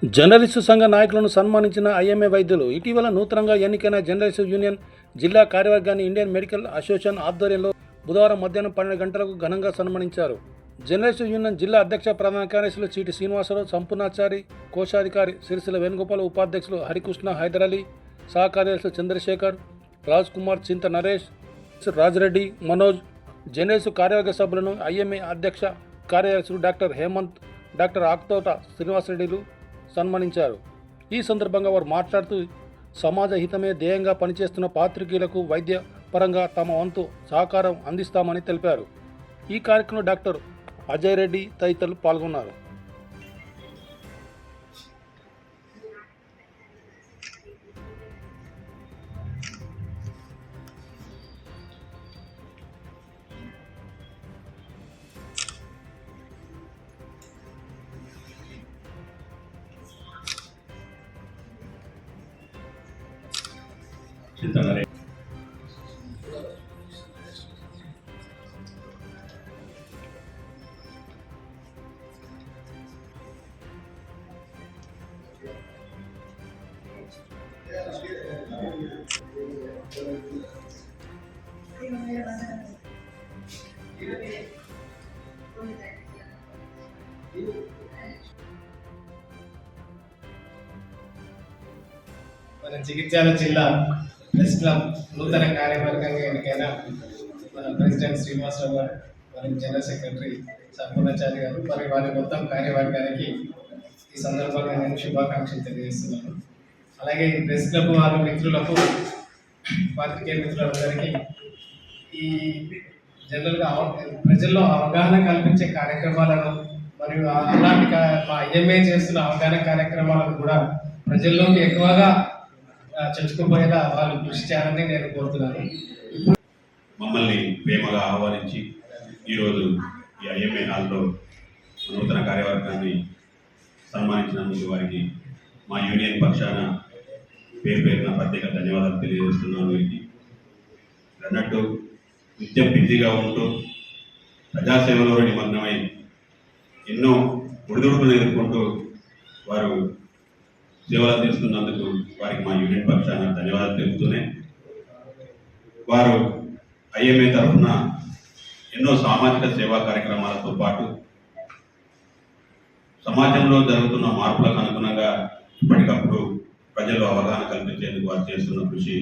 Journalist సంఘ నాయకులను సన్మానించిన IMA వైద్యులు. ఇటీవల నూతనంగా ఎన్నికైన జర్నలిస్టు యూనియన్ జిల్లా కార్యవర్గాన్ని ఇండియన్ మెడికల్ అసోసియేషన్ ఆధ్వర్యంలో బుధవారం మధ్యాహ్నం 12 గంటలకు ఘనంగా సన్మానించారు. జర్నలిస్టు యూనియన్ జిల్లా అధ్యక్ష ప్రధాన కార్యదర్శులు చీటి శ్రీనివాసరావు, సంపూర్ణాచారి, కోశాధికారి సిరిసిల వేణుగోపాల్, ఉపాధ్యక్షులు హరికృష్ణ, హైదరాలీ, సహ కార్యదర్శులు చంద్రశేఖర్, రాజ్ కుమార్, చింత నరేష్, రాజరెడ్డి, మనోజ్, జర్నలిస్టు కార్యవర్గ సభ్యులను ఐఎంఏ అధ్యక్ష కార్యదర్శులు డాక్టర్ హేమంత్, డాక్టర్ ఆక్తోట శ్రీనివాసరెడ్డిలు సన్మానించారు. ఈ సందర్భంగా వారు మాట్లాడుతూ సమాజ హితమే ధ్యేయంగా పనిచేస్తున్న పాత్రికేయులకు వైద్య పరంగా తమ వంతు సహకారం అందిస్తామని తెలిపారు. ఈ కార్యక్రమంలో డాక్టర్ అజయ్ రెడ్డి తదితరులు పాల్గొన్నారు. మన జగిత్యాల జిల్లా ప్రెస్ క్లబ్ నూతన కార్యవర్గంగా ఎన్నికైన మన ప్రెసిడెంట్ శ్రీనివాసరావు గారు, మరి జనరల్ సెక్రటరీ సంపూర్ణాచారి గారు, మరి వారి మొత్తం కార్యవర్గానికి ఈ సందర్భంగా నేను శుభాకాంక్షలు తెలియజేస్తున్నాను. అలాగే ఈ ప్రెస్ క్లబ్ వారి మిత్రులకు, పాత్రికేయ మిత్రులందరికీ ఈ జనరల్గా ప్రజల్లో అవగాహన కల్పించే కార్యక్రమాలను మరియు అలాంటి మా ఐఎంఏ చేస్తున్న అవగాహన కార్యక్రమాలను కూడా ప్రజల్లోకి ఎక్కువగా చర్చకుపోయేలా వాళ్ళు కృషి చేయాలని నేను కోరుతున్నాను. మమ్మల్ని ప్రేమగా ఆహ్వానించి ఈరోజు ఈ ఐఎంఏ హాల్లో నూతన కార్యవర్గాన్ని సన్మానించినందుకు వారికి మా యూనియన్ పక్షాన పేరున ప్రత్యేక ధన్యవాదాలు తెలియజేస్తున్నాను. వీరికి అన్నట్టు నిత్యం బిజీగా ఉంటూ ప్రజాసేవలో నిమగ్నమై ఎన్నో ఒడిదుడుకులు ఎదుర్కొంటూ వారు సేవలు అందిస్తున్నందుకు వారికి మా యూనియన్ పక్షాన ధన్యవాదాలు తెలుపుతూనే, వారు ఐఎంఏ తరఫున ఎన్నో సామాజిక సేవా కార్యక్రమాలతో పాటు సమాజంలో జరుగుతున్న మార్పులకు అనుగుణంగా ఇప్పటికప్పుడు ప్రజలు అవగాహన కల్పించేందుకు వారు చేస్తున్న కృషి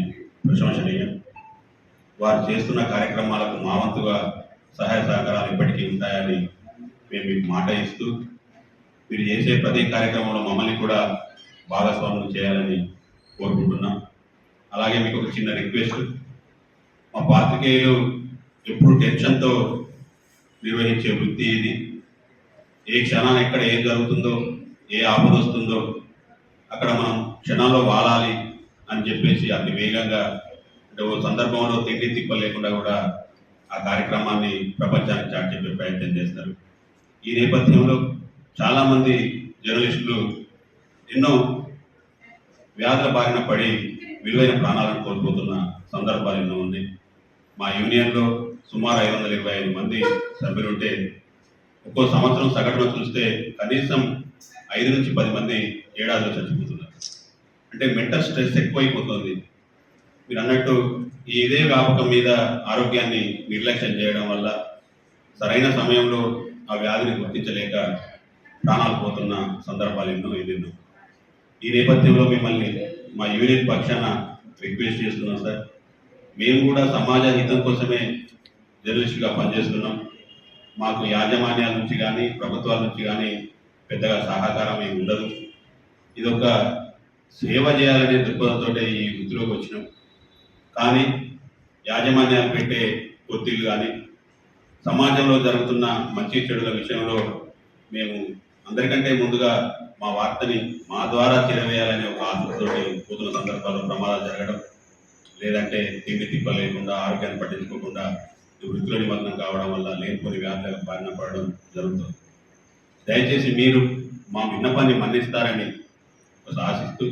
ప్రశంసనీయం. వారు చేస్తున్న కార్యక్రమాలకు మా వంతుగా సహాయ సహకారాలు ఎప్పటికీ ఉంటాయని మేము మీకు మాట ఇస్తూ, మీరు చేసే ప్రతి కార్యక్రమంలో మమ్మల్ని కూడా భాగస్వాములు చేయాలని కోరుకుంటున్నాం. అలాగే మీకు ఒక చిన్న రిక్వెస్ట్, మా పాత్రికేయులు ఎప్పుడు టెన్షన్తో నిర్వహించే వృత్తి ఇది. ఏ క్షణాన్ని ఎక్కడ ఏం జరుగుతుందో, ఏ ఆపద వస్తుందో అక్కడ మనం క్షణాల్లో వాలాలి అని చెప్పేసి అతి వేగంగా, అంటే ఓ సందర్భంలో తిండి తిప్ప లేకుండా కూడా ఆ కార్యక్రమాన్ని ప్రపంచానికి చాటి చెప్పే ప్రయత్నం చేస్తారు. ఈ నేపథ్యంలో చాలామంది జర్నలిస్టులు ఎన్నో వ్యాధుల బారిన పడి విలువైన ప్రాణాలను కోల్పోతున్న సందర్భాలు ఎన్నో ఉన్నాయి. మా యూనియన్లో సుమారు 525 మంది సభ్యులుంటే ఒక్కో సంవత్సరం సగటున చూస్తే కనీసం 5 నుంచి 10 మంది ఏడాదిలో చచ్చిపోతున్నారు. అంటే మెంటల్ స్ట్రెస్ ఎక్కువైపోతుంది. మీరు అన్నట్టు ఇదే వ్యాపకం మీద ఆరోగ్యాన్ని నిర్లక్ష్యం చేయడం వల్ల సరైన సమయంలో ఆ వ్యాధిని గుర్తించలేక ప్రాణాలు పోతున్న సందర్భాలు ఎన్నెన్నో. ఈ నేపథ్యంలో మిమ్మల్ని మా యూనియన్ పక్షాన రిక్వెస్ట్ చేస్తున్నాం సార్. మేము కూడా సమాజ హితం కోసమే జర్నలిస్టుగా పనిచేస్తున్నాం. మాకు యాజమాన్యాల నుంచి కానీ ప్రభుత్వాల నుంచి కానీ పెద్దగా సహకారం ఏమి ఉండదు. ఇదొక సేవ చేయాలనే దృక్పథంతో ఈ వృత్తిలోకి వచ్చినాం. కానీ యాజమాన్యాలు పెట్టే ఒత్తిళ్లు కానీ సమాజంలో జరుగుతున్న మంచి చెడుల విషయంలో మేము అందరికంటే ముందుగా మా వార్తని మా ద్వారా చేరవేయాలనే ఒక ఆశతో పోతున్న సందర్భాల్లో ప్రమాదాలు జరగడం, లేదంటే తిండి తిప్ప లేకుండా ఆరోగ్యాన్ని పట్టించుకోకుండా వృత్తిలో నిమగ్నం కావడం వల్ల లేనిపోని వ్యాధులకు బారిన పడడం జరుగుతుంది. దయచేసి మీరు మా విన్నపాన్ని మన్నిస్తారని ఆశిస్తూ